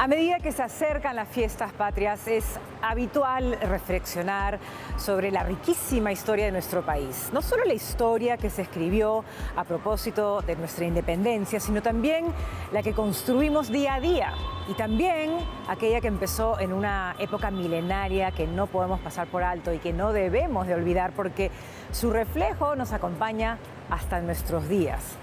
A medida que se acercan las fiestas patrias, es habitual reflexionar sobre la riquísima historia de nuestro país. No solo la historia que se escribió a propósito de nuestra independencia, sino también la que construimos día a día. Y también aquella que empezó en una época milenaria que no podemos pasar por alto y que no debemos de olvidar porque su reflejo nos acompaña hasta nuestros días.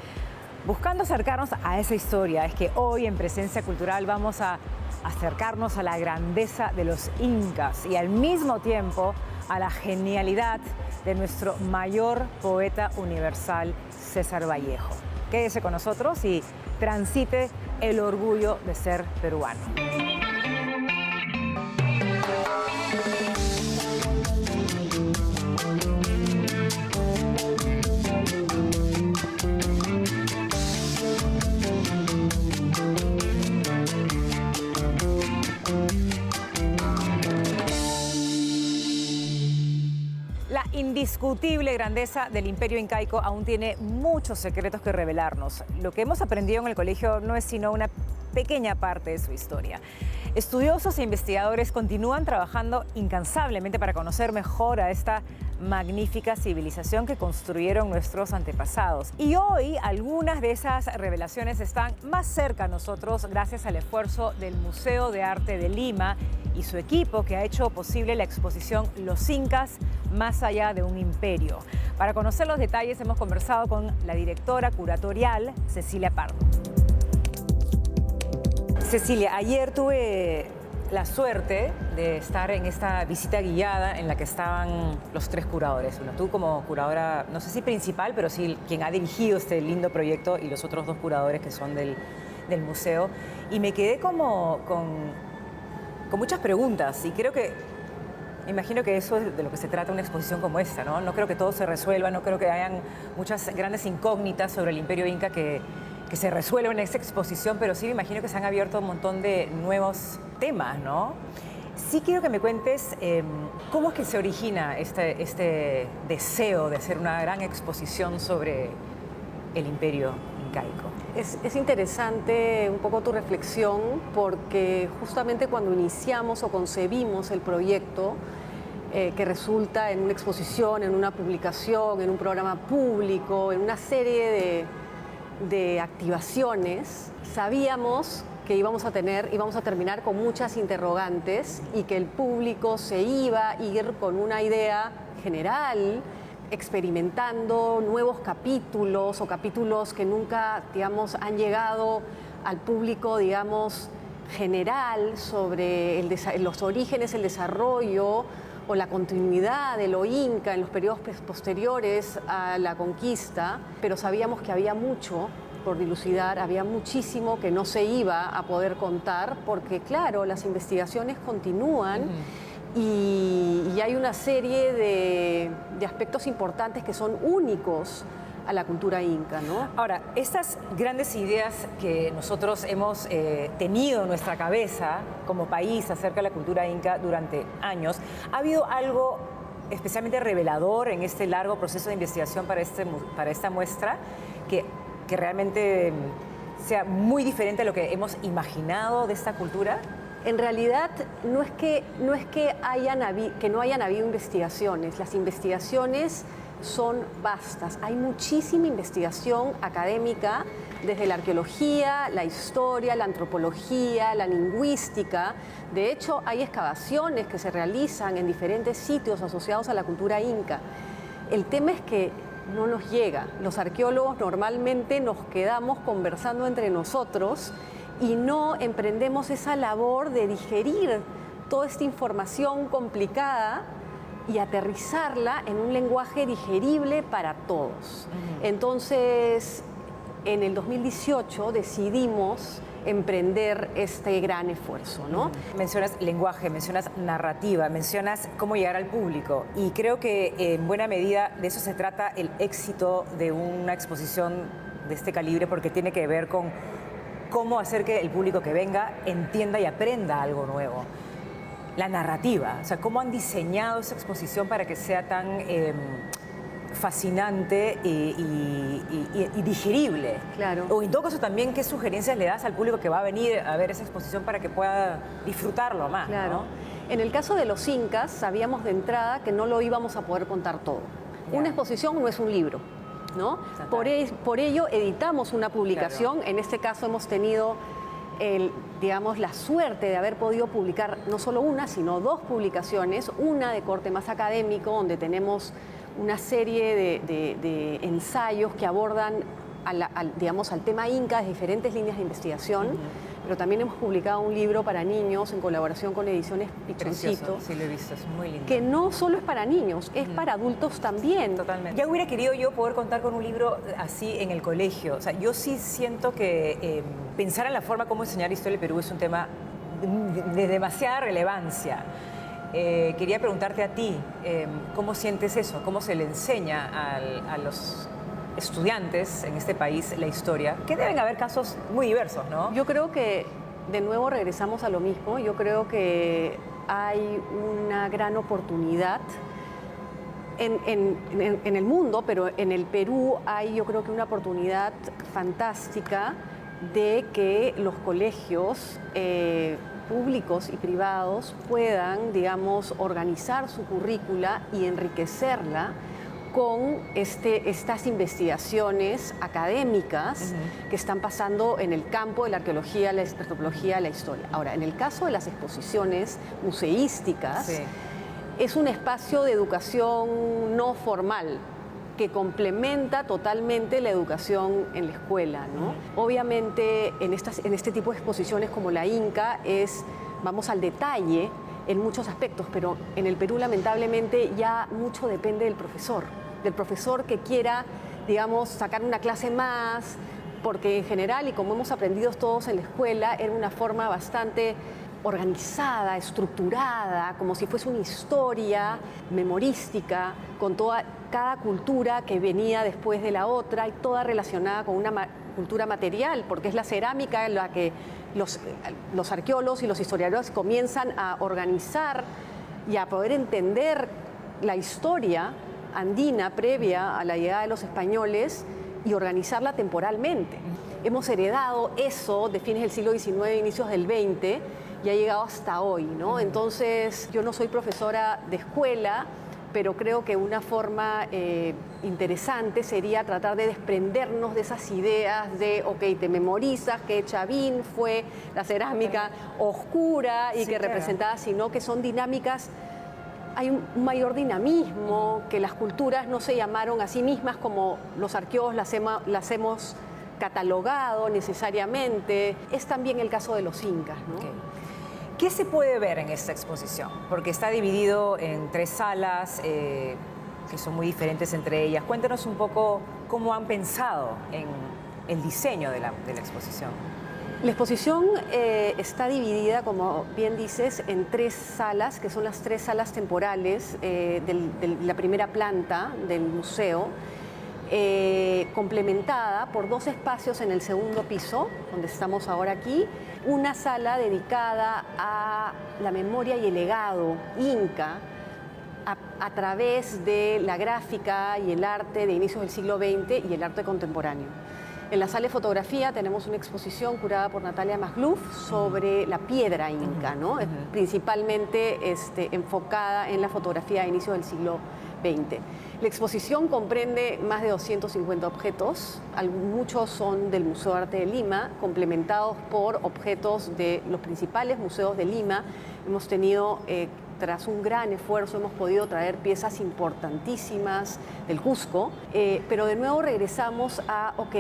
Buscando acercarnos a esa historia es que hoy en Presencia Cultural vamos a acercarnos a la grandeza de los incas y al mismo tiempo a la genialidad de nuestro mayor poeta universal, César Vallejo. Quédese con nosotros y transite el orgullo de ser peruano. La indiscutible grandeza del Imperio Incaico aún tiene muchos secretos que revelarnos. Lo que hemos aprendido en el colegio no es sino una pequeña parte de su historia. Estudiosos e investigadores continúan trabajando incansablemente para conocer mejor a esta magnífica civilización que construyeron nuestros antepasados. Y hoy algunas de esas revelaciones están más cerca a nosotros gracias al esfuerzo del Museo de Arte de Lima y su equipo que ha hecho posible la exposición Los Incas más allá de un imperio. Para conocer los detalles hemos conversado con la directora curatorial Cecilia Pardo. Cecilia, ayer tuve la suerte de estar en esta visita guiada en la que estaban los tres curadores. Bueno, tú como curadora, no sé si principal, pero sí quien ha dirigido este lindo proyecto y los otros dos curadores que son del museo. Y me quedé como con muchas preguntas y creo que, me imagino que eso es de lo que se trata una exposición como esta, ¿no? No creo que todo se resuelva, no creo que hayan muchas grandes incógnitas sobre el Imperio Inca que se resuelvan en esta exposición, pero sí me imagino que se han abierto un montón de nuevos temas, ¿no? Sí quiero que me cuentes cómo es que se origina este deseo de hacer una gran exposición sobre el Imperio Incaico. Es interesante un poco tu reflexión porque justamente cuando iniciamos o concebimos el proyecto que resulta en una exposición, en una publicación, en un programa público, en una serie de activaciones, sabíamos que íbamos a terminar con muchas interrogantes y que el público se iba a ir con una idea general, experimentando nuevos capítulos o capítulos que nunca, digamos, han llegado al público, digamos, general sobre los orígenes, el desarrollo o la continuidad de lo inca en los periodos posteriores a la conquista, pero sabíamos que había mucho por dilucidar, había muchísimo que no se iba a poder contar porque, claro, las investigaciones continúan. Y hay una serie de aspectos importantes que son únicos a la cultura inca, ¿no? Ahora, estas grandes ideas que nosotros hemos tenido en nuestra cabeza como país acerca de la cultura inca durante años, ¿ha habido algo especialmente revelador en este largo proceso de investigación para esta muestra que realmente sea muy diferente a lo que hemos imaginado de esta cultura? En realidad no es que no hayan habido investigaciones. Las investigaciones son vastas. Hay muchísima investigación académica desde la arqueología, la historia, la antropología, la lingüística. De hecho, hay excavaciones que se realizan en diferentes sitios asociados a la cultura inca. El tema es que no nos llega. Los arqueólogos normalmente nos quedamos conversando entre nosotros y no emprendemos esa labor de digerir toda esta información complicada y aterrizarla en un lenguaje digerible para todos. Entonces, en el 2018 decidimos emprender este gran esfuerzo, ¿no? Mencionas lenguaje, mencionas narrativa, mencionas cómo llegar al público y creo que en buena medida de eso se trata el éxito de una exposición de este calibre porque tiene que ver con cómo hacer que el público que venga entienda y aprenda algo nuevo. La narrativa, o sea, cómo han diseñado esa exposición para que sea tan fascinante y digerible. Claro. O en todo caso también, ¿qué sugerencias le das al público que va a venir a ver esa exposición para que pueda disfrutarlo más? Claro. ¿No? En el caso de los incas, sabíamos de entrada que no lo íbamos a poder contar todo. Ya. Una exposición no es un libro, ¿no? Por ello editamos una publicación. Claro. En este caso hemos tenido la suerte de haber podido publicar no solo una, sino dos publicaciones, una de corte más académico, donde tenemos una serie de ensayos que abordan al tema Inca de diferentes líneas de investigación, pero también hemos publicado un libro para niños en colaboración con Ediciones Pichoncito. Sí, lo he visto, es muy lindo. Que no solo es para niños, es para adultos también. Totalmente. Ya hubiera querido yo poder contar con un libro así en el colegio. O sea, yo sí siento que pensar en la forma como enseñar historia del Perú es un tema de demasiada relevancia. Quería preguntarte a ti, ¿cómo sientes eso? ¿Cómo se le enseña a los estudiantes en este país la historia? Que deben haber casos muy diversos, ¿no? Yo creo que de nuevo regresamos a lo mismo. Yo creo que hay una gran oportunidad en el mundo, pero en el Perú hay, yo creo que una oportunidad fantástica de que los colegios públicos y privados puedan, digamos, organizar su currícula y enriquecerla con estas investigaciones académicas que están pasando en el campo de la arqueología, la antropología, la historia. Ahora, en el caso de las exposiciones museísticas, Sí. es un espacio de educación no formal que complementa totalmente la educación en la escuela, ¿no? Obviamente, en este tipo de exposiciones como la Inca vamos al detalle en muchos aspectos, pero en el Perú lamentablemente ya mucho depende del profesor que quiera, digamos, sacar una clase más, porque en general, y como hemos aprendido todos en la escuela, era una forma bastante organizada, estructurada, como si fuese una historia memorística, con cada cultura que venía después de la otra y toda relacionada con una cultura material, porque es la cerámica en la que los arqueólogos y los historiadores comienzan a organizar y a poder entender la historia andina previa a la llegada de los españoles y organizarla temporalmente. Hemos heredado eso de fines del siglo XIX, inicios del XX, y ha llegado hasta hoy, ¿no? Entonces, yo no soy profesora de escuela, pero creo que una forma interesante sería tratar de desprendernos de esas ideas de, ok, te memorizas que Chavín fue la cerámica oscura y Sí, que claro. representaba, sino que son dinámicas. Hay un mayor dinamismo, que las culturas no se llamaron a sí mismas como los arqueólogos las hemos catalogado necesariamente. Es también el caso de los incas, ¿no? Okay. ¿Qué se puede ver en esta exposición? Porque está dividido en 3 salas que son muy diferentes entre ellas. Cuéntanos un poco cómo han pensado en el diseño de la exposición. La exposición está dividida, como bien dices, en 3 salas, que son las 3 salas temporales de la primera planta del museo, complementada por 2 espacios en el segundo piso, donde estamos ahora aquí, una sala dedicada a la memoria y el legado inca a través de la gráfica y el arte de inicios del siglo XX y el arte contemporáneo. En la sala de fotografía tenemos una exposición curada por Natalia Magluf sobre la piedra inca, ¿no? Principalmente enfocada en la fotografía de inicios del siglo XX. La exposición comprende más de 250 objetos, muchos son del Museo de Arte de Lima, complementados por objetos de los principales museos de Lima. Hemos tenido, tras un gran esfuerzo, hemos podido traer piezas importantísimas del Cusco, pero de nuevo regresamos a, ok,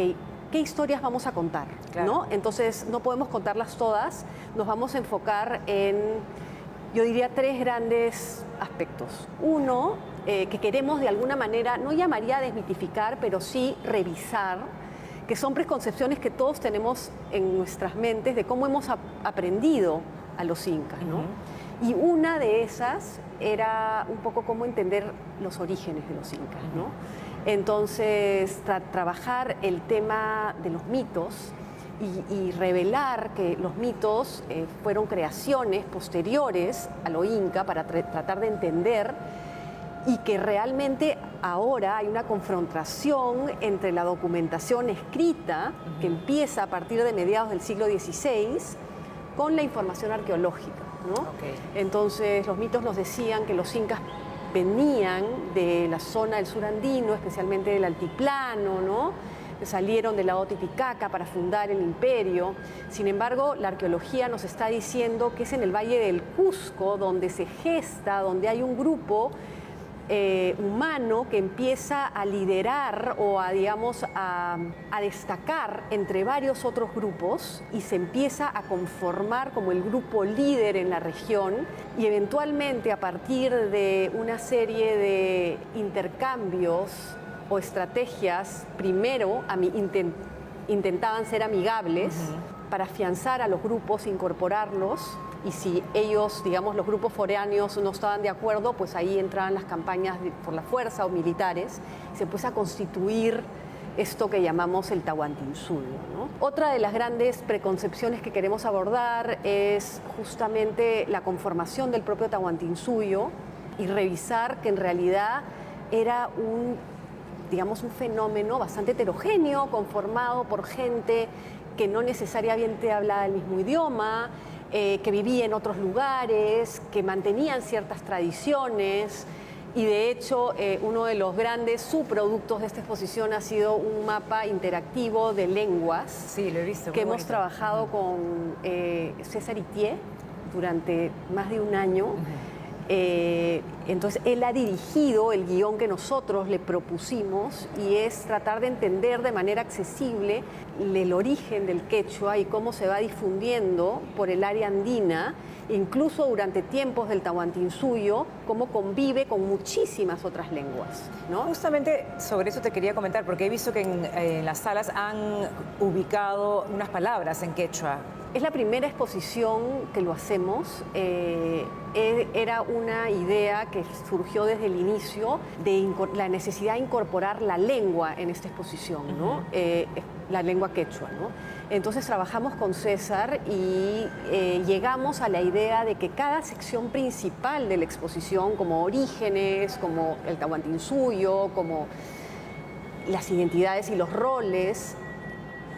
¿qué historias vamos a contar? Claro. ¿No? Entonces, no podemos contarlas todas, nos vamos a enfocar en, yo diría, 3 grandes aspectos. Uno, que queremos de alguna manera, no llamaría a desmitificar, pero sí revisar, que son preconcepciones que todos tenemos en nuestras mentes de cómo hemos aprendido a los incas, ¿no? Y una de esas era un poco cómo entender los orígenes de los incas, ¿no? Entonces, trabajar el tema de los mitos y revelar que los mitos fueron creaciones posteriores a lo inca para tratar de entender y que realmente ahora hay una confrontación entre la documentación escrita, que empieza a partir de mediados del siglo XVI, con la información arqueológica, ¿no? Okay. Entonces, los mitos nos decían que los incas venían de la zona del sur andino, especialmente del altiplano, ¿no? Salieron del lago Titicaca para fundar el imperio. Sin embargo, la arqueología nos está diciendo que es en el Valle del Cusco donde se gesta, donde hay un grupo humano que empieza a liderar o a, digamos, a destacar entre varios otros grupos y se empieza a conformar como el grupo líder en la región, y eventualmente a partir de una serie de intercambios o estrategias, primero intentaban ser amigables para afianzar a los grupos, incorporarlos, y si ellos, digamos, los grupos foráneos no estaban de acuerdo, pues ahí entraban las campañas por la fuerza o militares, y se empieza a constituir esto que llamamos el Tahuantinsuyo, ¿no? Otra de las grandes preconcepciones que queremos abordar es justamente la conformación del propio Tahuantinsuyo y revisar que en realidad era un fenómeno bastante heterogéneo, conformado por gente que no necesariamente hablaba el mismo idioma, que vivía en otros lugares, que mantenían ciertas tradiciones, y de hecho uno de los grandes subproductos de esta exposición ha sido un mapa interactivo de lenguas. Sí, lo he visto. Que hemos trabajado con César Itié durante más de un año. Entonces él ha dirigido el guión que nosotros le propusimos, y es tratar de entender de manera accesible el origen del quechua y cómo se va difundiendo por el área andina, incluso durante tiempos del Tahuantinsuyo, cómo convive con muchísimas otras lenguas, ¿no? Justamente sobre eso te quería comentar, porque he visto que en las salas han ubicado unas palabras en quechua. Es la primera exposición que lo hacemos. Era una idea que surgió desde el inicio de la necesidad de incorporar la lengua en esta exposición, ¿no? La lengua quechua, ¿no? Entonces trabajamos con César y llegamos a la idea de que cada sección principal de la exposición, como orígenes, como el Tahuantinsuyo, como las identidades y los roles,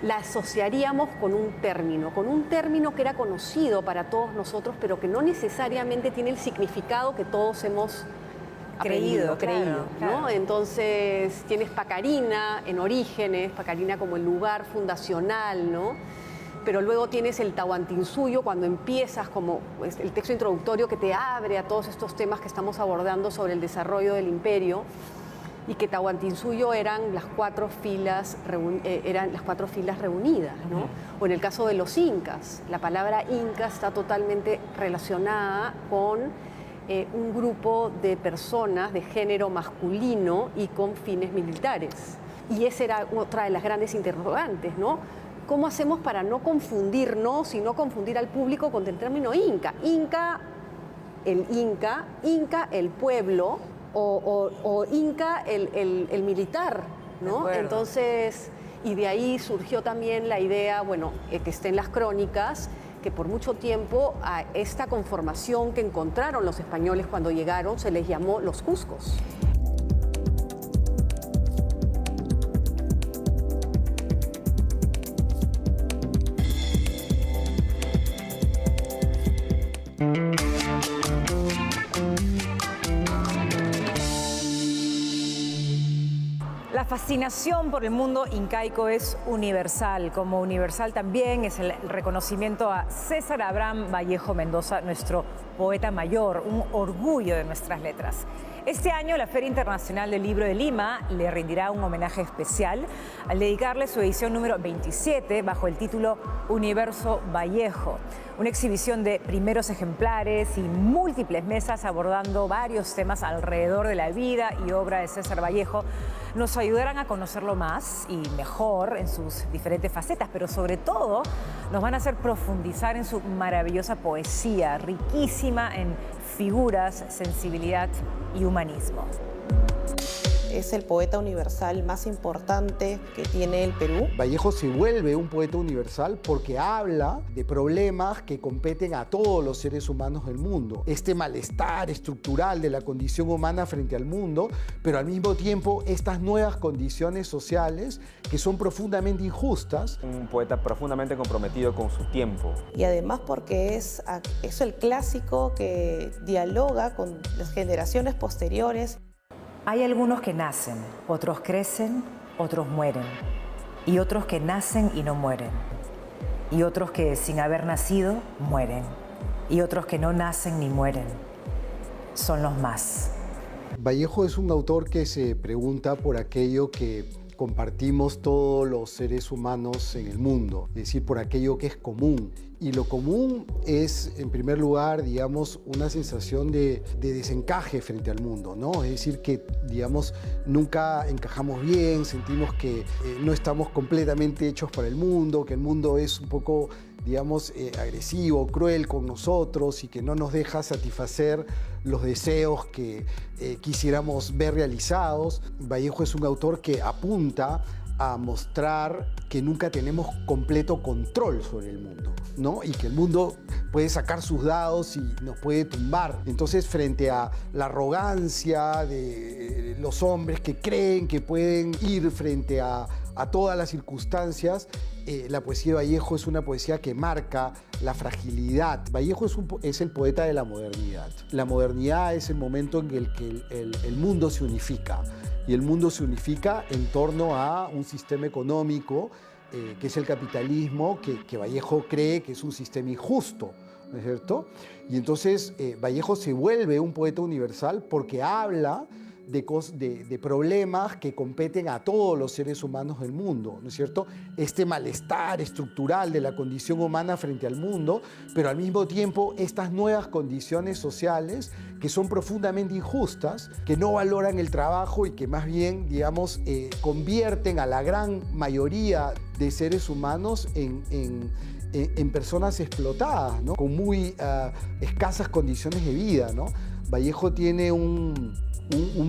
la asociaríamos con un término que era conocido para todos nosotros, pero que no necesariamente tiene el significado que todos hemos creído, claro. ¿no? Entonces tienes Pacarina en orígenes, Pacarina como el lugar fundacional, ¿no? Pero luego tienes el Tahuantinsuyo cuando empiezas como el texto introductorio que te abre a todos estos temas que estamos abordando sobre el desarrollo del imperio, y que Tahuantinsuyo eran las cuatro filas reunidas, ¿no? O en el caso de los incas, la palabra inca está totalmente relacionada con un grupo de personas de género masculino y con fines militares. Y esa era otra de las grandes interrogantes, ¿no? ¿Cómo hacemos para no confundirnos y no confundir al público con el término inca? Inca, el pueblo, o inca, el militar, ¿no? Entonces, y de ahí surgió también la idea, bueno, que esté en las crónicas, que por mucho tiempo a esta conformación que encontraron los españoles cuando llegaron se les llamó los Cuscos. La fascinación por el mundo incaico es universal, como universal también es el reconocimiento a César Abraham Vallejo Mendoza, nuestro poeta mayor, un orgullo de nuestras letras. Este año la Feria Internacional del Libro de Lima le rendirá un homenaje especial al dedicarle su edición número 27 bajo el título Universo Vallejo. Una exhibición de primeros ejemplares y múltiples mesas abordando varios temas alrededor de la vida y obra de César Vallejo nos ayudarán a conocerlo más y mejor en sus diferentes facetas, pero sobre todo nos van a hacer profundizar en su maravillosa poesía, riquísima en figuras, sensibilidad y humanismo. es el poeta universal más importante que tiene el Perú. Vallejo se vuelve un poeta universal porque habla de problemas que competen a todos los seres humanos del mundo. Este malestar estructural de la condición humana frente al mundo, pero al mismo tiempo estas nuevas condiciones sociales que son profundamente injustas. Un poeta profundamente comprometido con su tiempo. Y además porque es el clásico que dialoga con las generaciones posteriores. Hay algunos que nacen, otros crecen, otros mueren. Y otros que nacen y no mueren. Y otros que sin haber nacido, mueren. Y otros que no nacen ni mueren. Son los más. Vallejo es un autor que se pregunta por aquello que compartimos todos los seres humanos en el mundo, es decir, por aquello que es común. Y lo común es, en primer lugar, digamos, una sensación de desencaje frente al mundo, ¿no? Es decir, que, digamos, nunca encajamos bien, sentimos que no estamos completamente hechos para el mundo, que el mundo es un poco, digamos, agresivo, cruel con nosotros y que no nos deja satisfacer los deseos que quisiéramos ver realizados. Vallejo es un autor que apunta a mostrar que nunca tenemos completo control sobre el mundo, ¿no? Y que el mundo puede sacar sus dados y nos puede tumbar. Entonces, frente a la arrogancia de los hombres que creen que pueden ir frente a todas las circunstancias, la poesía de Vallejo es una poesía que marca la fragilidad. Vallejo es el poeta de la modernidad. La modernidad es el momento en el que el mundo se unifica. Y el mundo se unifica en torno a un sistema económico que es el capitalismo, que Vallejo cree que es un sistema injusto, ¿no es cierto? Y entonces Vallejo se vuelve un poeta universal porque habla de problemas que competen a todos los seres humanos del mundo, ¿no es cierto? Este malestar estructural de la condición humana frente al mundo, pero al mismo tiempo estas nuevas condiciones sociales que son profundamente injustas, que no valoran el trabajo y que más bien, digamos, convierten a la gran mayoría de seres humanos en personas explotadas, ¿no? Con muy escasas condiciones de vida, ¿no? Vallejo tiene un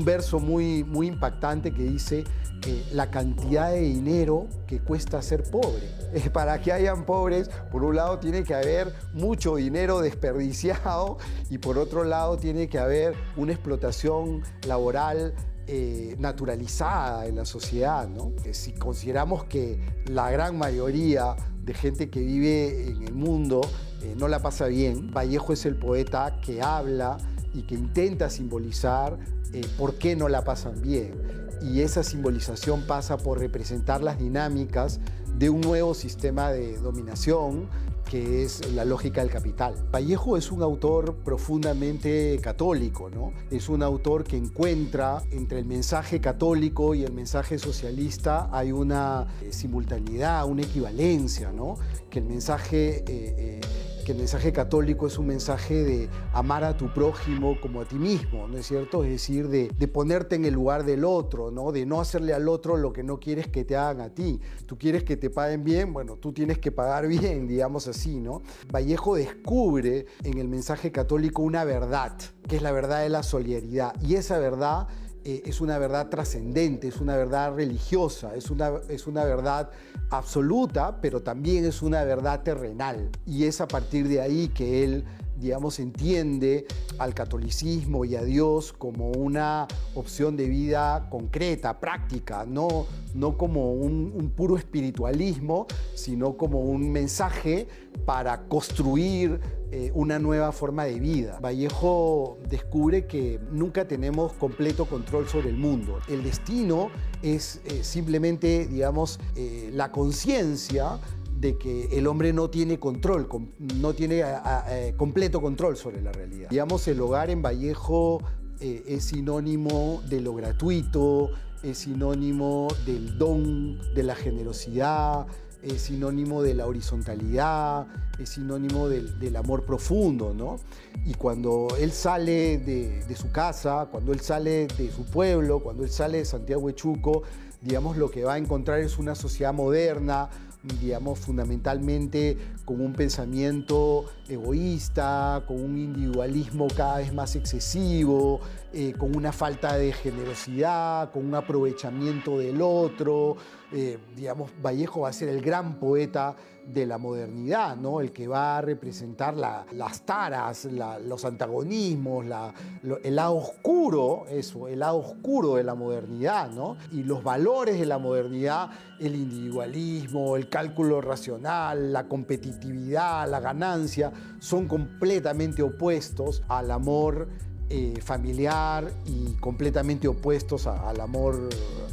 verso muy impactante que dice la cantidad de dinero que cuesta ser pobre. Para que hayan pobres, por un lado tiene que haber mucho dinero desperdiciado y por otro lado tiene que haber una explotación laboral naturalizada en la sociedad, ¿no? Que si consideramos que la gran mayoría de gente que vive en el mundo no la pasa bien, Vallejo es el poeta que habla y que intenta simbolizar por qué no la pasan bien. Y esa simbolización pasa por representar las dinámicas de un nuevo sistema de dominación que es la lógica del capital. Vallejo es un autor profundamente católico, ¿no? Es un autor que encuentra entre el mensaje católico y el mensaje socialista hay una simultaneidad, una equivalencia, ¿no? Que el mensaje católico es un mensaje de amar a tu prójimo como a ti mismo, ¿no es cierto? Es decir, de ponerte en el lugar del otro, ¿no? De no hacerle al otro lo que no quieres que te hagan a ti. Tú quieres que te paguen bien, bueno, tú tienes que pagar bien, digamos así, ¿no? Vallejo descubre en el mensaje católico una verdad, que es la verdad de la solidaridad. Y esa verdad es una verdad trascendente, es una verdad religiosa, es una verdad absoluta, pero también es una verdad terrenal. Y es a partir de ahí que él, digamos, entiende al catolicismo y a Dios como una opción de vida concreta, práctica, no como un puro espiritualismo, sino como un mensaje para construir una nueva forma de vida. Vallejo descubre que nunca tenemos completo control sobre el mundo. El destino es simplemente, digamos, la conciencia de que el hombre no tiene control, no tiene completo control sobre la realidad. Digamos, el hogar en Vallejo es sinónimo de lo gratuito, es sinónimo del don, de la generosidad, es sinónimo de la horizontalidad, es sinónimo del amor profundo, ¿no? Y cuando él sale de su casa, cuando él sale de su pueblo, cuando él sale de Santiago de Chuco, digamos, lo que va a encontrar es una sociedad moderna, digamos, fundamentalmente con un pensamiento egoísta, con un individualismo cada vez más excesivo, con una falta de generosidad, con un aprovechamiento del otro. Digamos, Vallejo va a ser el gran poeta de la modernidad, ¿no? El que va a representar las taras, los antagonismos, el lado oscuro, el lado oscuro de la modernidad, ¿no? Y los valores de la modernidad, el individualismo, el cálculo racional, la competitividad, la ganancia, son completamente opuestos al amor familiar y completamente opuestos al amor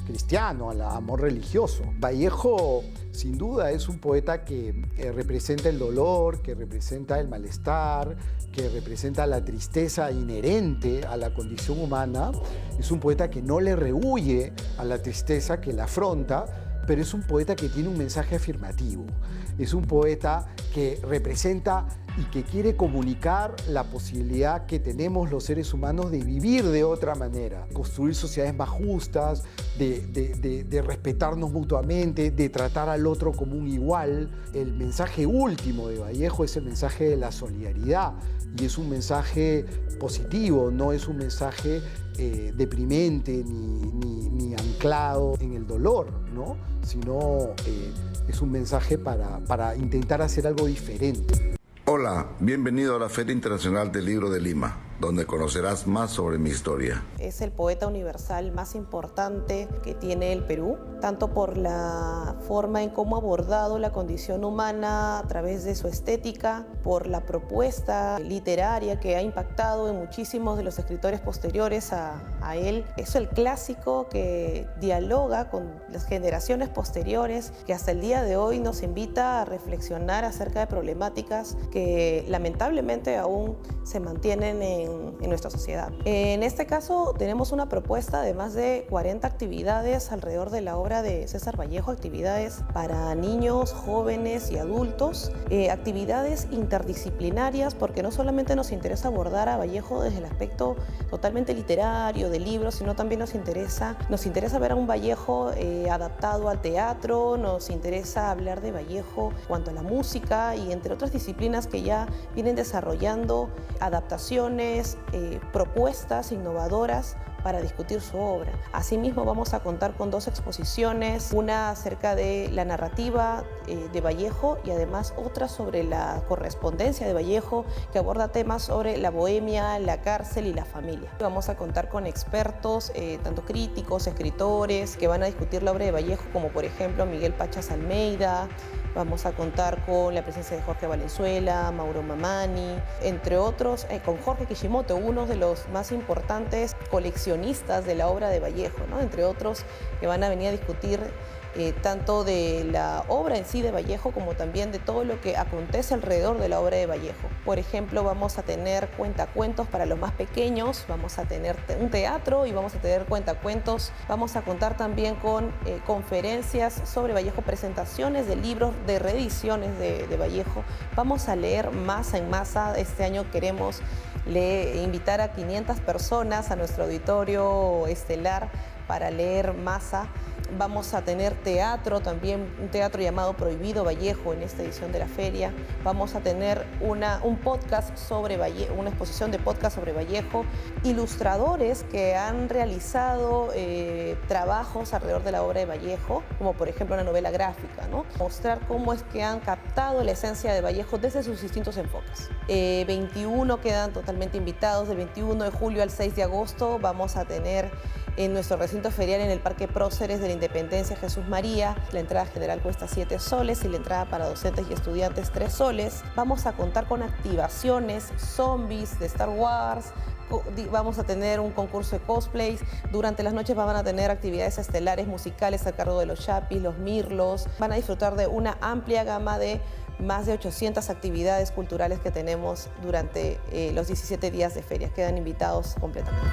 cristiano, al amor religioso. Vallejo, sin duda, es un poeta que representa el dolor, que representa el malestar, que representa la tristeza inherente a la condición humana. Es un poeta que no le rehúye a la tristeza, que la afronta, pero es un poeta que tiene un mensaje afirmativo. Es un poeta que representa y que quiere comunicar la posibilidad que tenemos los seres humanos de vivir de otra manera, construir sociedades más justas, de respetarnos mutuamente, de tratar al otro como un igual. El mensaje último de Vallejo es el mensaje de la solidaridad, y es un mensaje positivo, no es un mensaje deprimente ni anclado en el dolor, ¿no? Sino es un mensaje para intentar hacer algo diferente. Hola, bienvenido a la Feria Internacional del Libro de Lima, donde conocerás más sobre mi historia. Es el poeta universal más importante que tiene el Perú, tanto por la forma en cómo ha abordado la condición humana a través de su estética, por la propuesta literaria que ha impactado en muchísimos de los escritores posteriores a él. Es el clásico que dialoga con las generaciones posteriores, que hasta el día de hoy nos invita a reflexionar acerca de problemáticas que lamentablemente aún se mantienen en nuestra sociedad. En este caso tenemos una propuesta de más de 40 actividades alrededor de la obra de César Vallejo, actividades para niños, jóvenes y adultos, actividades interdisciplinarias, porque no solamente nos interesa abordar a Vallejo desde el aspecto totalmente literario, de libros, sino también nos interesa ver a un Vallejo adaptado al teatro, nos interesa hablar de Vallejo en cuanto a la música y entre otras disciplinas que ya vienen desarrollando adaptaciones, propuestas innovadoras para discutir su obra. Asimismo, vamos a contar con 2 exposiciones, una acerca de la narrativa de Vallejo y además otra sobre la correspondencia de Vallejo, que aborda temas sobre la bohemia, la cárcel y la familia. Vamos a contar con expertos, tanto críticos, escritores, que van a discutir la obra de Vallejo, como por ejemplo Miguel Pachas Almeida. Vamos a contar con la presencia de Jorge Valenzuela, Mauro Mamani, entre otros, con Jorge Kishimoto, uno de los más importantes coleccionistas de la obra de Vallejo, ¿no? Entre otros que van a venir a discutir tanto de la obra en sí de Vallejo como también de todo lo que acontece alrededor de la obra de Vallejo. Por ejemplo, vamos a tener cuentacuentos para los más pequeños, vamos a tener un teatro y vamos a tener cuentacuentos. Vamos a contar también con conferencias sobre Vallejo, presentaciones de libros, de reediciones de Vallejo. Vamos a leer masa en masa. Este año queremos invitar a 500 personas a nuestro auditorio estelar para leer masa. Vamos a tener teatro también, un teatro llamado Prohibido Vallejo en esta edición de la feria. Vamos a tener un podcast sobre Vallejo, una exposición de podcast sobre Vallejo, ilustradores que han realizado trabajos alrededor de la obra de Vallejo, como por ejemplo una novela gráfica, ¿no? Mostrar cómo es que han captado la esencia de Vallejo desde sus distintos enfoques. 21 quedan totalmente invitados, del 21 de julio al 6 de agosto vamos a tener en nuestro recinto ferial en el Parque Próceres de la Independencia Jesús María. La entrada general cuesta 7 soles y la entrada para docentes y estudiantes 3 soles. Vamos a contar con activaciones, zombies de Star Wars. Vamos a tener un concurso de cosplays. Durante las noches van a tener actividades estelares musicales a cargo de los Chapis, los Mirlos. Van a disfrutar de una amplia gama de más de 800 actividades culturales que tenemos durante los 17 días de feria. Quedan invitados completamente.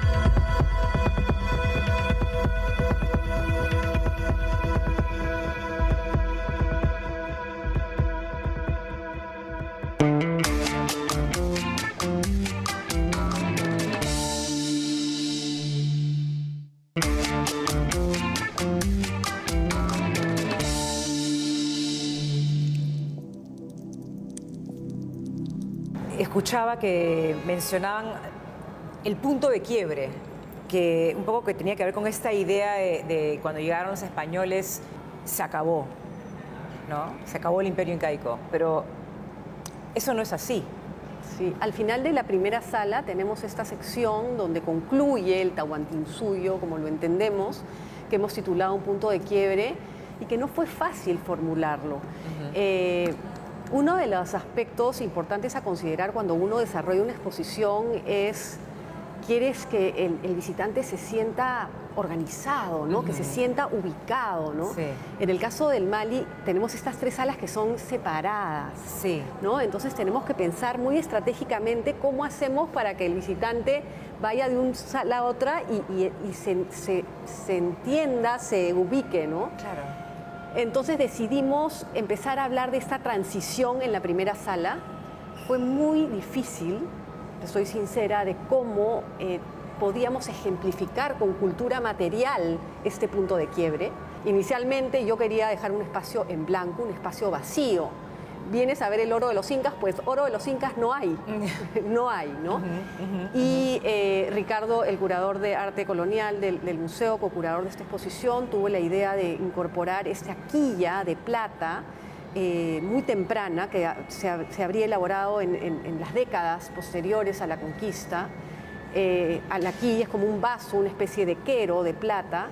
escuchaba que mencionaban el punto de quiebre, que un poco que tenía que ver con esta idea de cuando llegaron los españoles, se acabó, ¿no? Se acabó el imperio incaico, pero eso no es así. Sí, al final de la primera sala tenemos esta sección donde concluye el Tahuantinsuyo, como lo entendemos, que hemos titulado Un punto de quiebre y que no fue fácil formularlo. Uno de los aspectos importantes a considerar cuando uno desarrolla una exposición es, quieres que el visitante se sienta organizado, ¿no? Que se sienta ubicado, ¿no? Sí. En el caso del Mali tenemos estas 3 salas que son separadas, Sí. ¿no? Entonces tenemos que pensar muy estratégicamente cómo hacemos para que el visitante vaya de una sala a otra y se entienda, se ubique, ¿no? Claro. Entonces decidimos empezar a hablar de esta transición en la primera sala. Fue muy difícil, soy sincera, de cómo podíamos ejemplificar con cultura material este punto de quiebre. Inicialmente yo quería dejar un espacio en blanco, un espacio vacío. Vienes a ver el oro de los incas, pues oro de los incas no hay, no hay, ¿no? Y Ricardo, el curador de arte colonial del museo, co-curador de esta exposición, tuvo la idea de incorporar esta quilla de plata muy temprana, que se habría elaborado en las décadas posteriores a la conquista. La quilla es como un vaso, una especie de quero de plata,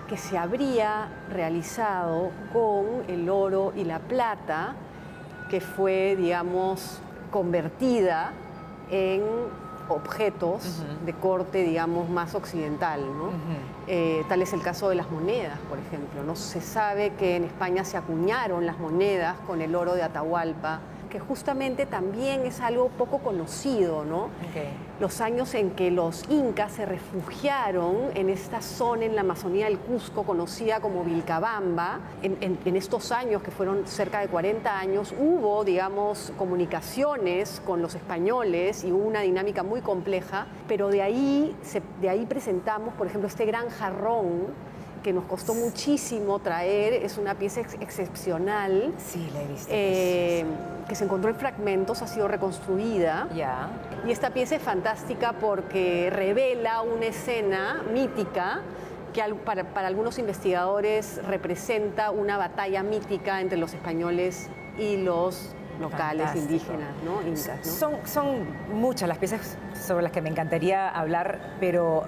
que se habría realizado con el oro y la plata, que fue, digamos, convertida en objetos de corte, digamos, más occidental, ¿no? Tal es el caso de las monedas, por ejemplo, ¿no? Se sabe que en España se acuñaron las monedas con el oro de Atahualpa, que justamente también es algo poco conocido, ¿no? Okay. Los años en que los incas se refugiaron en esta zona en la Amazonía del Cusco, conocida como Vilcabamba, en estos años, que fueron cerca de 40 años, hubo, digamos, comunicaciones con los españoles y hubo una dinámica muy compleja, pero de ahí presentamos, por ejemplo, este gran jarrón que nos costó muchísimo traer, es una pieza excepcional. Sí, la he visto. Que se encontró en fragmentos, ha sido reconstruida. Ya. Y esta pieza es fantástica porque revela una escena mítica que para algunos investigadores representa una batalla mítica entre los españoles y los locales. Fantástico. Indígenas, ¿no? Incas, ¿no? Son muchas las piezas sobre las que me encantaría hablar, pero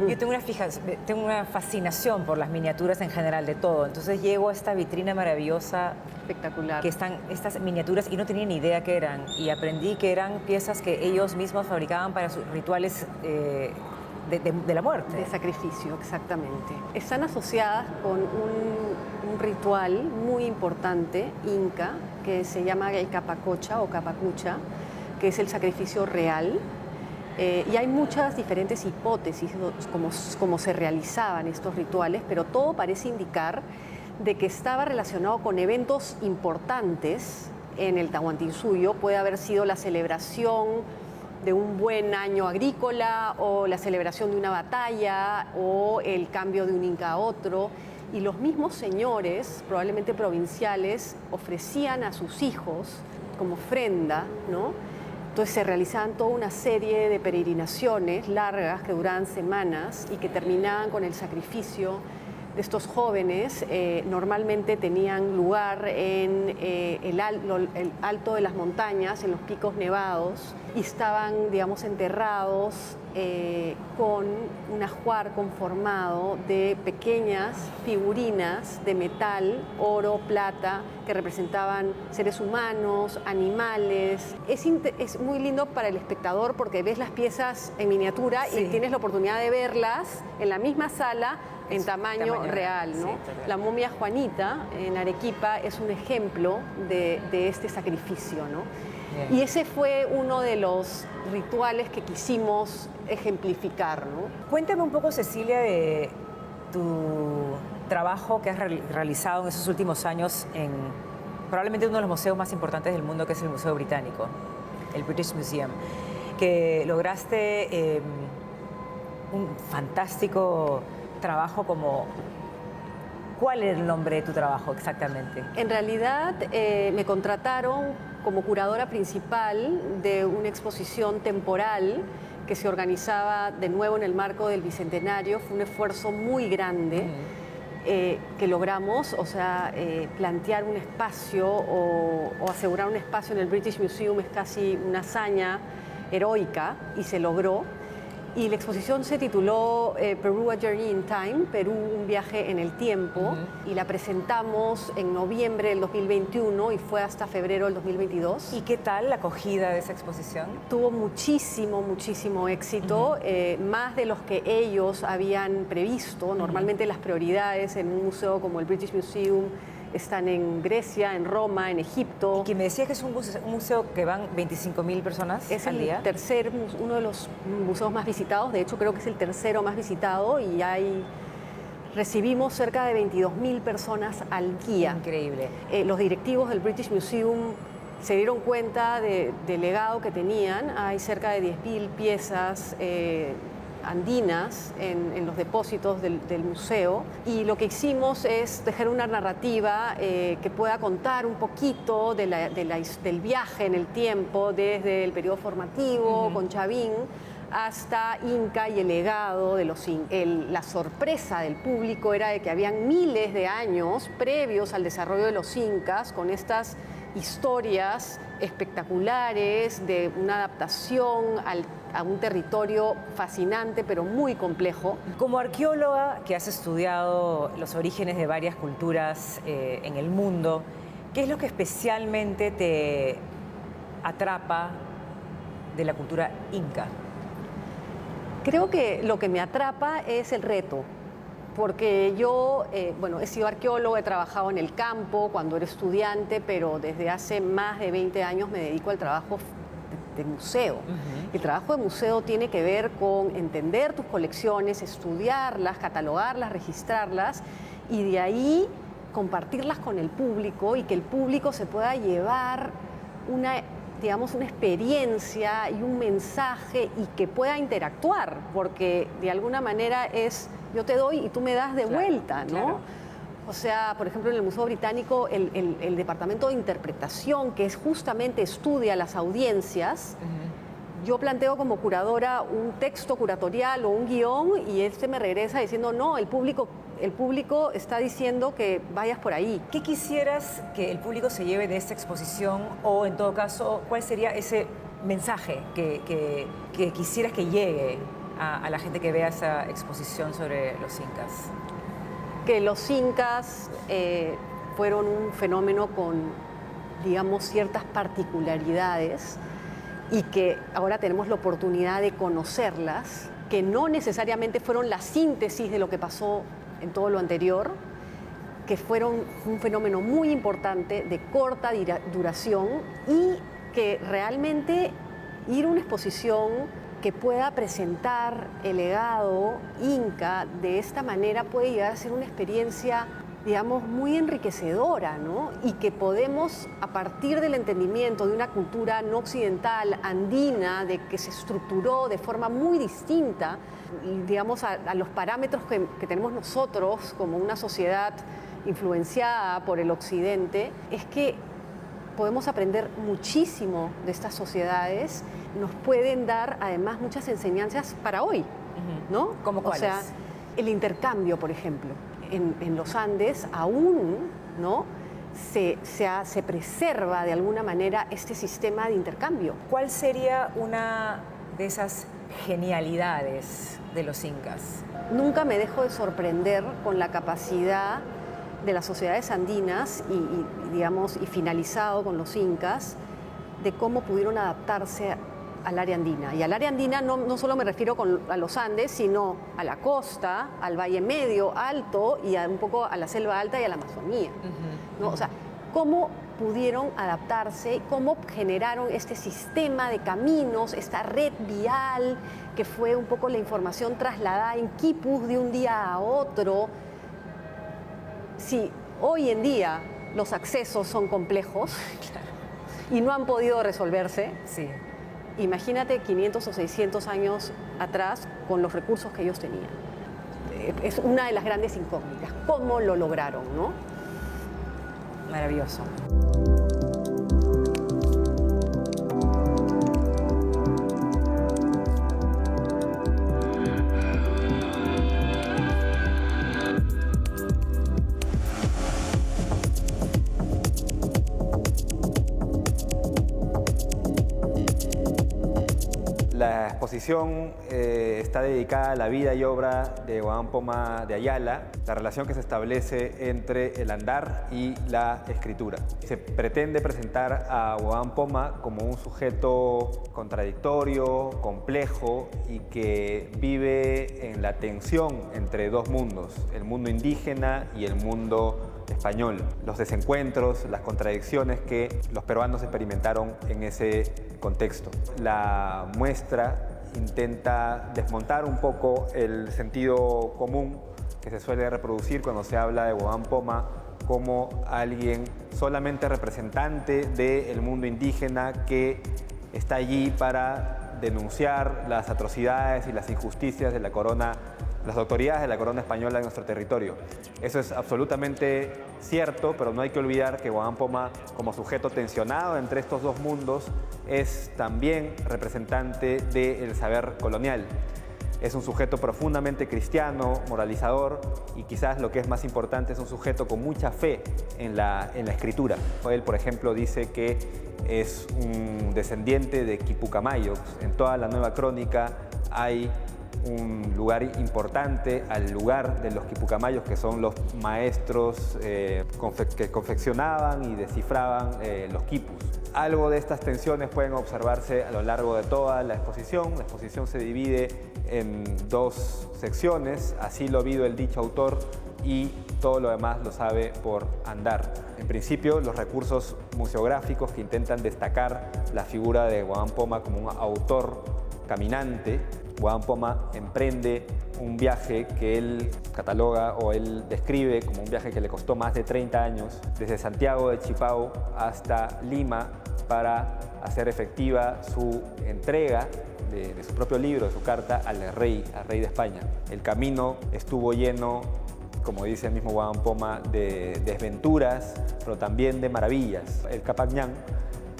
yo tengo una fascinación por las miniaturas en general de todo. Entonces llego a esta vitrina maravillosa, espectacular, que están estas miniaturas y no tenía ni idea qué eran. Y aprendí que eran piezas que ellos mismos fabricaban para sus rituales de la muerte. De sacrificio, exactamente. Están asociadas con un ritual muy importante, inca, que se llama el capacocha o capacucha, que es el sacrificio real. Y hay muchas diferentes hipótesis como se realizaban estos rituales, pero todo parece indicar de que estaba relacionado con eventos importantes en el Tahuantinsuyo. Puede haber sido la celebración de un buen año agrícola o la celebración de una batalla o el cambio de un inca a otro. Y los mismos señores, probablemente provinciales, ofrecían a sus hijos como ofrenda, ¿no? Entonces se realizaban toda una serie de peregrinaciones largas que duraban semanas y que terminaban con el sacrificio de estos jóvenes. Normalmente tenían lugar en el alto de las montañas, en los picos nevados, y estaban, digamos, enterrados con un ajuar conformado de pequeñas figurinas de metal, oro, plata, que representaban seres humanos, animales. Es muy lindo para el espectador porque ves las piezas en miniatura y tienes la oportunidad de verlas en la misma sala en tamaño real, ¿no? Sí, la momia Juanita en Arequipa es un ejemplo de este sacrificio, ¿no? Bien. Y ese fue uno de los rituales que quisimos ejemplificar, ¿no? Cuéntame un poco, Cecilia, de tu trabajo que has realizado en esos últimos años en probablemente uno de los museos más importantes del mundo, que es el Museo Británico, el British Museum, que lograste un fantástico trabajo como ¿Cuál era el nombre de tu trabajo exactamente? En realidad me contrataron como curadora principal de una exposición temporal que se organizaba de nuevo en el marco del Bicentenario. Fue un esfuerzo muy grande que logramos, o sea, plantear un espacio o asegurar un espacio en el British Museum es casi una hazaña heroica y se logró. Y la exposición se tituló Peru, a Journey in Time, Perú, un viaje en el tiempo, y la presentamos en noviembre del 2021 y fue hasta febrero del 2022. ¿Y qué tal la acogida de esa exposición? Tuvo muchísimo éxito, más de los que ellos habían previsto. Normalmente las prioridades en un museo como el British Museum están en Grecia, en Roma, en Egipto. Que me decías que es un museo que van 25.000 personas Es al día. uno de los museos más visitados, de hecho creo que es el tercero más visitado y recibimos cerca de 22.000 personas al día. Increíble. Los directivos del British Museum se dieron cuenta del legado que tenían. Hay cerca de 10.000 piezas andinas en los depósitos del museo, y lo que hicimos es tejer una narrativa que pueda contar un poquito del viaje en el tiempo desde el periodo formativo con Chavín hasta Inca y el legado de los Incas. La sorpresa del público era de que habían miles de años previos al desarrollo de los Incas con estas historias espectaculares de una adaptación a un territorio fascinante pero muy complejo. Como arqueóloga que has estudiado los orígenes de varias culturas en el mundo, ¿qué es lo que especialmente te atrapa de la cultura inca? Creo que lo que me atrapa es el reto, porque yo, he sido arqueólogo, he trabajado en el campo cuando era estudiante, pero desde hace más de 20 años me dedico al trabajo de museo. El trabajo de museo tiene que ver con entender tus colecciones, estudiarlas, catalogarlas, registrarlas y de ahí compartirlas con el público y que el público se pueda llevar una experiencia y un mensaje y que pueda interactuar, porque de alguna manera es yo te doy y tú me das de vuelta, ¿no? Claro. O sea, por ejemplo, en el Museo Británico, el departamento de interpretación, que es justamente estudia las audiencias, yo planteo como curadora un texto curatorial o un guión y me regresa diciendo, no, el público está diciendo que vayas por ahí. ¿Qué quisieras que el público se lleve de esta exposición o, en todo caso, cuál sería ese mensaje que quisieras que llegue a la gente que vea esa exposición sobre los incas? Que los incas fueron un fenómeno con, digamos, ciertas particularidades y que ahora tenemos la oportunidad de conocerlas, que no necesariamente fueron la síntesis de lo que pasó en todo lo anterior, que fueron un fenómeno muy importante, de corta duración y que realmente ir a una exposición que pueda presentar el legado inca de esta manera puede llegar a ser una experiencia, digamos, muy enriquecedora, ¿no? Y que podemos, a partir del entendimiento de una cultura no occidental, andina, de que se estructuró de forma muy distinta, digamos, a los parámetros que tenemos nosotros como una sociedad influenciada por el occidente, es que podemos aprender muchísimo de estas sociedades, nos pueden dar además muchas enseñanzas para hoy, ¿no? ¿Cómo cuáles? O sea, el intercambio, por ejemplo. En los Andes aún, ¿no?, se preserva de alguna manera este sistema de intercambio. ¿Cuál sería una de esas genialidades de los incas? Nunca me dejo de sorprender con la capacidad de las sociedades andinas y finalizado con los incas, de cómo pudieron adaptarse al área andina. Y al área andina no solo me refiero a los Andes, sino a la costa, al Valle Medio, Alto y un poco a la Selva Alta y a la Amazonía. ¿No? O sea, cómo pudieron adaptarse, cómo generaron este sistema de caminos, esta red vial, que fue un poco la información trasladada en quipus de un día a otro. Si hoy en día los accesos son complejos y no han podido resolverse, sí. Imagínate 500 o 600 años atrás con los recursos que ellos tenían. es una de las grandes incógnitas. ¿Cómo lo lograron, no? Maravilloso. La exposición está dedicada a la vida y obra de Guamán Poma de Ayala, la relación que se establece entre el andar y la escritura. Se pretende presentar a Guamán Poma como un sujeto contradictorio, complejo y que vive en la tensión entre dos mundos, el mundo indígena y el mundo español. Los desencuentros, las contradicciones que los peruanos experimentaron en ese contexto. La muestra intenta desmontar un poco el sentido común que se suele reproducir cuando se habla de Guamán Poma como alguien solamente representante del mundo indígena que está allí para denunciar las atrocidades y las injusticias de la corona, las autoridades de la corona española en nuestro territorio. Eso es absolutamente cierto, pero no hay que olvidar que Guamán Poma, como sujeto tensionado entre estos dos mundos, es también representante del saber colonial. Es un sujeto profundamente cristiano, moralizador y quizás lo que es más importante, es un sujeto con mucha fe en la escritura. Él, por ejemplo, dice que es un descendiente de Quipucamayos. En toda la Nueva Crónica hay un lugar importante al lugar de los Quipucamayos, que son los maestros que confeccionaban y descifraban los quipus. Algo de estas tensiones pueden observarse a lo largo de toda la exposición. La exposición se divide en dos secciones, así lo vido el dicho autor y todo lo demás lo sabe por andar. En principio, los recursos museográficos que intentan destacar la figura de Guamán Poma como un autor caminante. Guamán Poma emprende un viaje que él cataloga o él describe como un viaje que le costó más de 30 años, desde Santiago de Chipau hasta Lima, para hacer efectiva su entrega de su propio libro, de su carta al rey de España. El camino estuvo lleno, como dice el mismo Guamán Poma, de desventuras, pero también de maravillas. El Capac Ñan,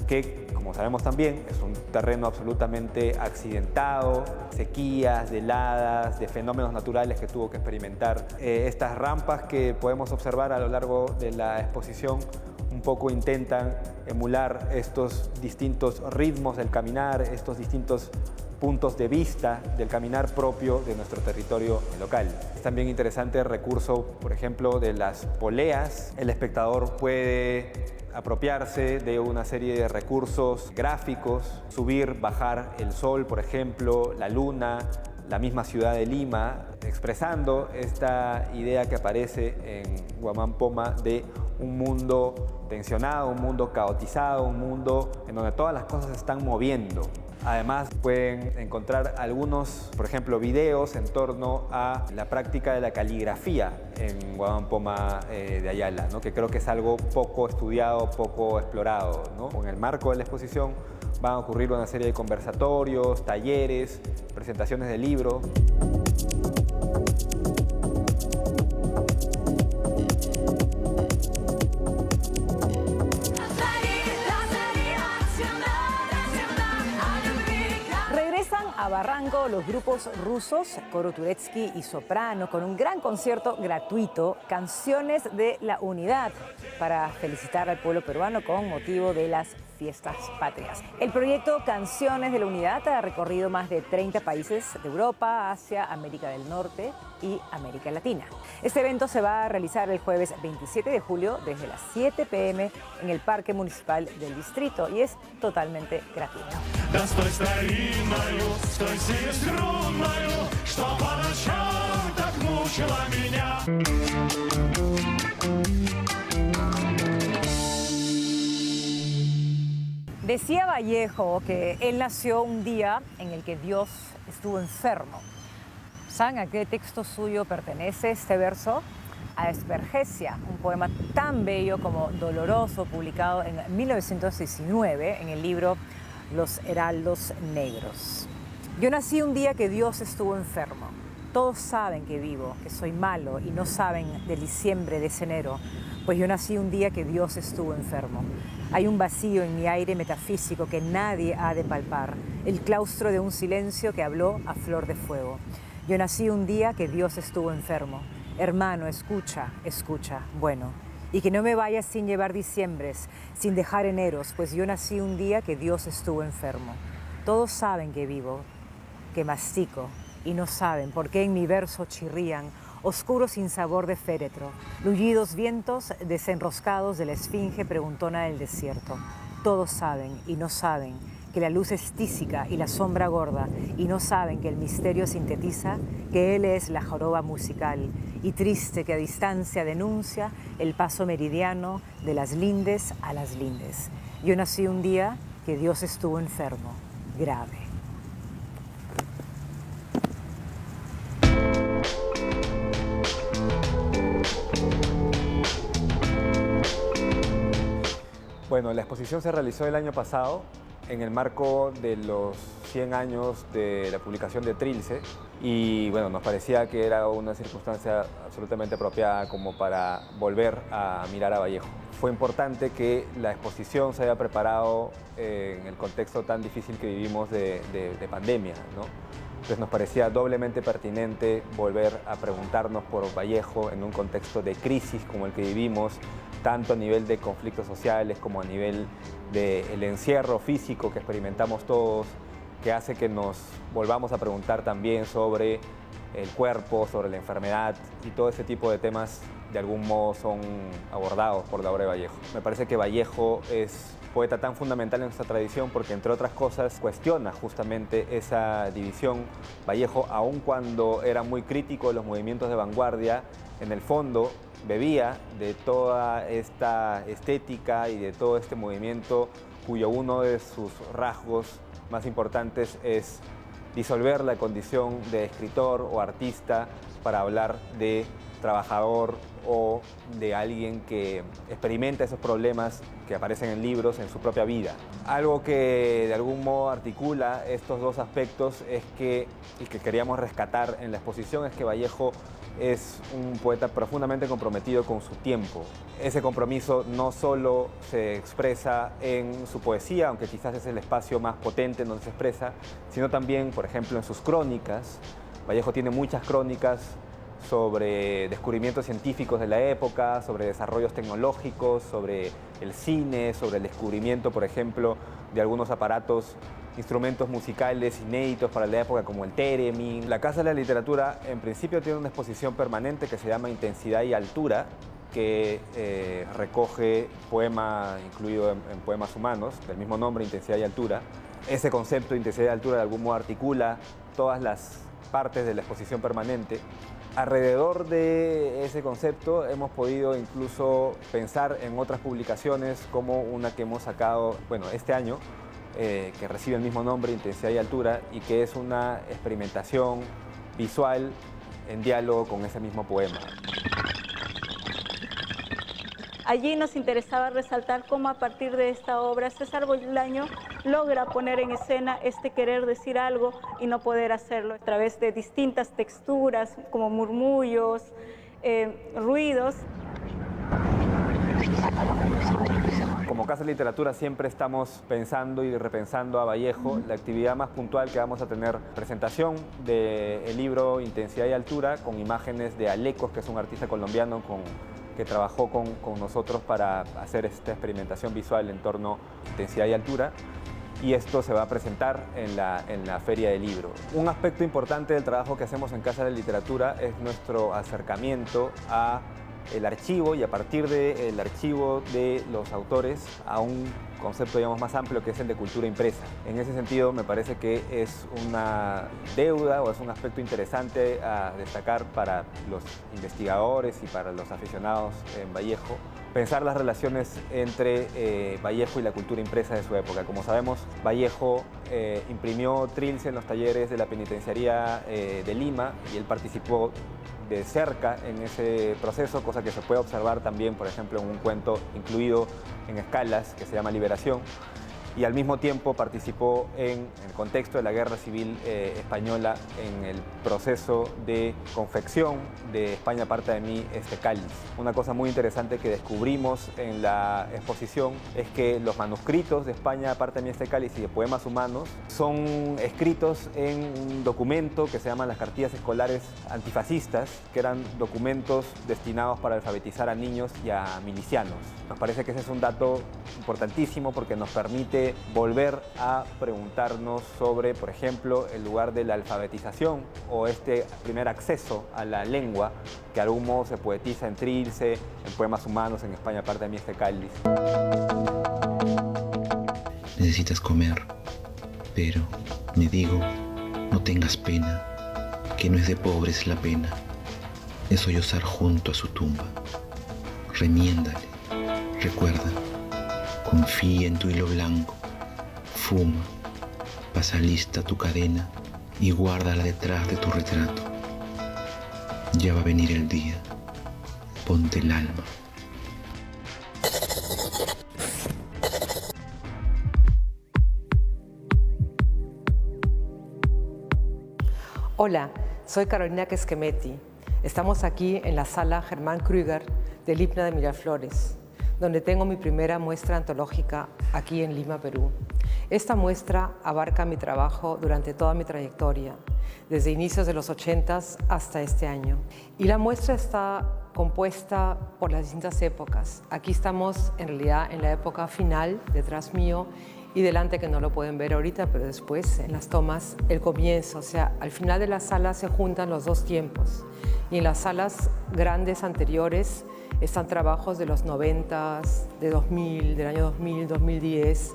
que como sabemos también es un terreno absolutamente accidentado, sequías, de heladas, de fenómenos naturales que tuvo que experimentar. Estas rampas que podemos observar a lo largo de la exposición un poco intentan emular estos distintos ritmos del caminar, estos distintos puntos de vista del caminar propio de nuestro territorio local. Es también interesante el recurso, por ejemplo, de las poleas. El espectador puede apropiarse de una serie de recursos gráficos, subir, bajar el sol, por ejemplo, la luna, la misma ciudad de Lima, expresando esta idea que aparece en Guamán Poma de un mundo tensionado, un mundo caotizado, un mundo en donde todas las cosas se están moviendo. Además, pueden encontrar algunos, por ejemplo, videos en torno a la práctica de la caligrafía en Guamán Poma de Ayala, ¿no? Que creo que es algo poco estudiado, poco explorado, ¿no? En el marco de la exposición van a ocurrir una serie de conversatorios, talleres, presentaciones de libros. A Barranco, los grupos rusos, Coro Turetsky y Soprano, con un gran concierto gratuito, Canciones de la Unidad, para felicitar al pueblo peruano con motivo de las fiestas patrias. El proyecto Canciones de la Unidad ha recorrido más de 30 países de Europa, Asia, América del Norte y América Latina. Este evento se va a realizar el jueves 27 de julio desde las 7 p.m. en el Parque Municipal del Distrito y es totalmente gratuito. Decía Vallejo que él nació un día en el que Dios estuvo enfermo. ¿Saben a qué texto suyo pertenece este verso? A Espergesia, un poema tan bello como doloroso, publicado en 1919 en el libro Los Heraldos Negros. Yo nací un día que Dios estuvo enfermo. Todos saben que vivo, que soy malo y no saben del diciembre de ese enero, pues yo nací un día que Dios estuvo enfermo. Hay un vacío en mi aire metafísico que nadie ha de palpar, el claustro de un silencio que habló a flor de fuego. Yo nací un día que Dios estuvo enfermo. Hermano, escucha, escucha, bueno. Y que no me vayas sin llevar diciembres, sin dejar eneros, pues yo nací un día que Dios estuvo enfermo. Todos saben que vivo, que mastico, y no saben por qué en mi verso chirrían, oscuros sin sabor de féretro, lullidos vientos desenroscados de la esfinge preguntona del desierto. Todos saben y no saben que la luz es tísica y la sombra gorda, y no saben que el misterio sintetiza que él es la joroba musical, y triste que a distancia denuncia el paso meridiano de las lindes a las lindes. Yo nací un día que Dios estuvo enfermo, grave. Bueno, la exposición se realizó el año pasado en el marco de los 100 años de la publicación de Trilce y bueno, nos parecía que era una circunstancia absolutamente apropiada como para volver a mirar a Vallejo. Fue importante que la exposición se haya preparado en el contexto tan difícil que vivimos de pandemia, ¿no? Entonces nos parecía doblemente pertinente volver a preguntarnos por Vallejo en un contexto de crisis como el que vivimos, tanto a nivel de conflictos sociales como a nivel del encierro físico que experimentamos todos, que hace que nos volvamos a preguntar también sobre el cuerpo, sobre la enfermedad y todo ese tipo de temas de algún modo son abordados por la obra de Vallejo. Me parece que Vallejo es poeta tan fundamental en nuestra tradición porque, entre otras cosas, cuestiona justamente esa división. Vallejo, aun cuando era muy crítico de los movimientos de vanguardia, en el fondo bebía de toda esta estética y de todo este movimiento cuyo uno de sus rasgos más importantes es disolver la condición de escritor o artista para hablar de trabajador o de alguien que experimenta esos problemas que aparecen en libros en su propia vida. Algo que de algún modo articula estos dos aspectos es que, y que queríamos rescatar en la exposición, es que Vallejo es un poeta profundamente comprometido con su tiempo. Ese compromiso no solo se expresa en su poesía, aunque quizás es el espacio más potente en donde se expresa, sino también, por ejemplo, en sus crónicas. Vallejo tiene muchas crónicas sobre descubrimientos científicos de la época, sobre desarrollos tecnológicos, sobre el cine, sobre el descubrimiento, por ejemplo, de algunos aparatos, instrumentos musicales inéditos para la época como el theremin. La Casa de la Literatura en principio tiene una exposición permanente que se llama Intensidad y Altura, que recoge poema incluido en Poemas Humanos, del mismo nombre, Intensidad y Altura. Ese concepto de intensidad y altura de algún modo articula todas las partes de la exposición permanente. Alrededor de ese concepto hemos podido incluso pensar en otras publicaciones como una que hemos sacado, bueno, este año, que recibe el mismo nombre, Intensidad y Altura, y que es una experimentación visual en diálogo con ese mismo poema. Allí nos interesaba resaltar cómo a partir de esta obra César Bolaño logra poner en escena este querer decir algo y no poder hacerlo a través de distintas texturas como murmullos, ruidos. Como Casa de Literatura siempre estamos pensando y repensando a Vallejo. La actividad más puntual que vamos a tener, presentación del libro Intensidad y Altura con imágenes de Alecos, que es un artista colombiano que trabajó con nosotros para hacer esta experimentación visual en torno a intensidad y altura. Y esto se va a presentar en la Feria del Libro. Un aspecto importante del trabajo que hacemos en Casa de Literatura es nuestro acercamiento a el archivo y a partir del archivo de los autores a un concepto, digamos, más amplio que es el de cultura impresa. En ese sentido me parece que es una deuda o es un aspecto interesante a destacar para los investigadores y para los aficionados en Vallejo, pensar las relaciones entre Vallejo y la cultura impresa de su época. Como sabemos, Vallejo imprimió Trilce en los talleres de la penitenciaría de Lima y él participó de cerca en ese proceso, cosa que se puede observar también, por ejemplo, en un cuento incluido en Escalas que se llama Liberación. y al mismo tiempo participó en el contexto de la Guerra Civil Española en el proceso de confección de España parte de mí este cáliz. Una cosa muy interesante que descubrimos en la exposición es que los manuscritos de España parte de mí este cáliz y de poemas humanos son escritos en un documento que se llaman las cartillas escolares antifascistas, que eran documentos destinados para alfabetizar a niños y a milicianos. Nos parece que ese es un dato importantísimo porque nos permite volver a preguntarnos sobre, por ejemplo, el lugar de la alfabetización o este primer acceso a la lengua que de algún modo se poetiza en Trilce, en poemas humanos, en España parte de mí este cáliz. Necesitas comer, pero me digo, no tengas pena, que no es de pobres la pena, es sollozar junto a su tumba. Remiéndale, recuerda, confía en tu hilo blanco, fuma, pasa lista tu cadena y guárdala detrás de tu retrato. Ya va a venir el día, ponte el alma. Hola, soy Carolina Quesquemetti. Estamos aquí en la sala Germán Krüger del IPNA de Miraflores, donde tengo mi primera muestra antológica aquí en Lima, Perú. Esta muestra abarca mi trabajo durante toda mi trayectoria, desde inicios de los 80s hasta este año. Y la muestra está compuesta por las distintas épocas. Aquí estamos en realidad en la época final, detrás mío, y delante, que no lo pueden ver ahorita, pero después en las tomas, el comienzo. O sea, al final de la sala se juntan los dos tiempos. Y en las salas grandes anteriores están trabajos de los 90s, de 2000, del año 2000, 2010,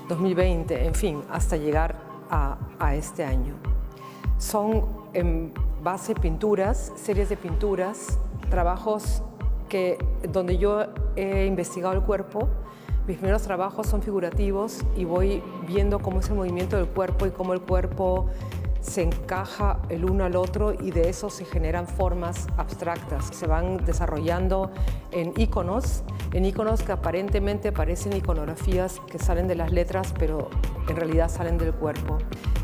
2020, en fin, hasta llegar a este año. Son en base pinturas, series de pinturas, trabajos donde yo he investigado el cuerpo. Mis primeros trabajos son figurativos y voy viendo cómo es el movimiento del cuerpo y cómo el cuerpo se encaja el uno al otro, y de eso se generan formas abstractas. Se van desarrollando en íconos que aparentemente parecen iconografías que salen de las letras, pero en realidad salen del cuerpo.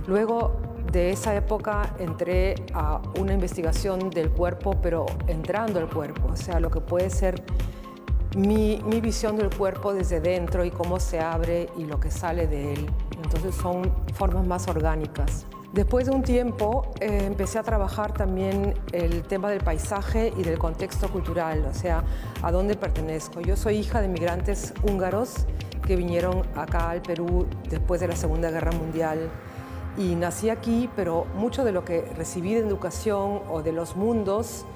Luego de esa época entré a una investigación del cuerpo, pero entrando al cuerpo, o sea, lo que puede ser mi visión del cuerpo desde dentro y cómo se abre y lo que sale de él. Entonces son formas más orgánicas. Después de un tiempo empecé a trabajar también el tema del paisaje y del contexto cultural, o sea, a dónde pertenezco. Yo soy hija de migrantes húngaros que vinieron acá al Perú después de la Segunda Guerra Mundial, y nací aquí, pero mucho de lo que recibí de educación o de los mundos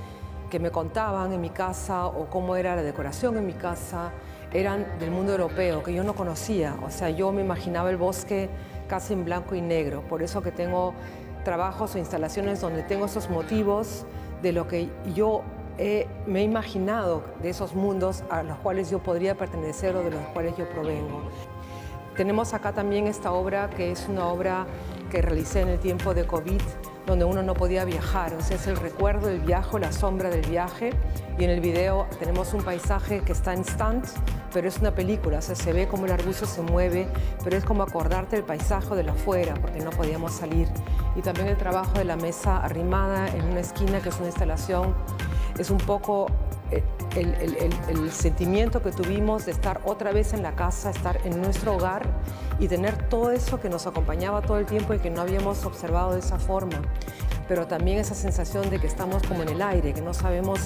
que me contaban en mi casa o cómo era la decoración en mi casa eran del mundo europeo, que yo no conocía. O sea, yo me imaginaba el bosque casi en blanco y negro. Por eso que tengo trabajos o instalaciones donde tengo esos motivos de lo que yo me he imaginado, de esos mundos a los cuales yo podría pertenecer o de los cuales yo provengo. Tenemos acá también esta obra, que es una obra que realicé en el tiempo de COVID, donde uno no podía viajar. O sea, es el recuerdo del viaje, la sombra del viaje. Y en el video tenemos un paisaje que está en stand, pero es una película. O sea, se ve como el arbusto se mueve, pero es como acordarte del paisaje de la afuera, porque no podíamos salir. Y también el trabajo de la mesa arrimada en una esquina, que es una instalación, es un poco el sentimiento que tuvimos de estar otra vez en la casa, estar en nuestro hogar y tener todo eso que nos acompañaba todo el tiempo y que no habíamos observado de esa forma. Pero también esa sensación de que estamos como en el aire, que no sabemos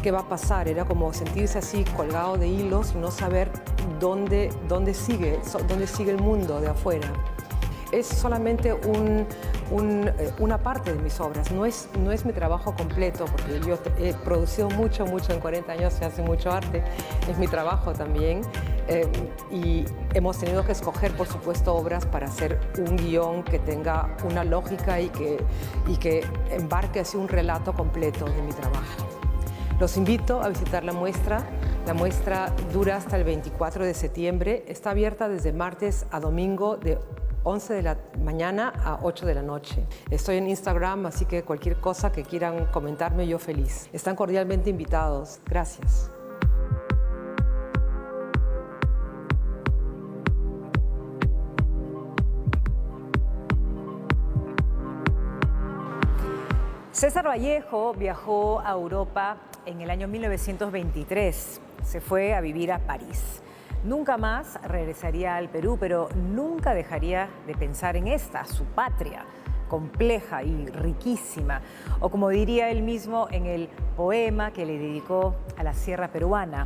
qué va a pasar. Era como sentirse así colgado de hilos y no saber dónde sigue el mundo de afuera. Es solamente una parte de mis obras, no es mi trabajo completo, porque yo he producido mucho en 40 años, se hace mucho arte, es mi trabajo también, y hemos tenido que escoger, por supuesto, obras para hacer un guión que tenga una lógica y que embarque así un relato completo de mi trabajo. Los invito a visitar la muestra. La muestra dura hasta el 24 de septiembre, está abierta desde martes a domingo de 11 de la mañana a 8 de la noche. Estoy en Instagram, así que cualquier cosa que quieran comentarme, yo feliz. Están cordialmente invitados. Gracias. César Vallejo viajó a Europa en el año 1923. Se fue a vivir a París. Nunca más regresaría al Perú, pero nunca dejaría de pensar en esta, su patria, compleja y riquísima. O como diría él mismo en el poema que le dedicó a la sierra peruana,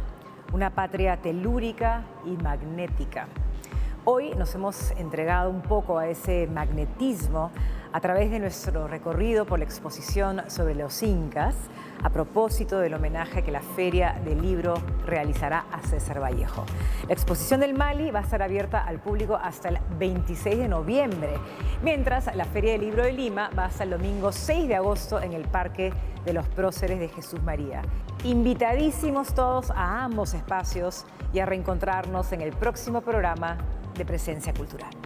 una patria telúrica y magnética. Hoy nos hemos entregado un poco a ese magnetismo a través de nuestro recorrido por la exposición sobre los incas, a propósito del homenaje que la Feria del Libro realizará a César Vallejo. La exposición del Mali va a estar abierta al público hasta el 26 de noviembre, mientras la Feria del Libro de Lima va hasta el domingo 6 de agosto en el Parque de los Próceres de Jesús María. Invitadísimos todos a ambos espacios y a reencontrarnos en el próximo programa de Presencia Cultural.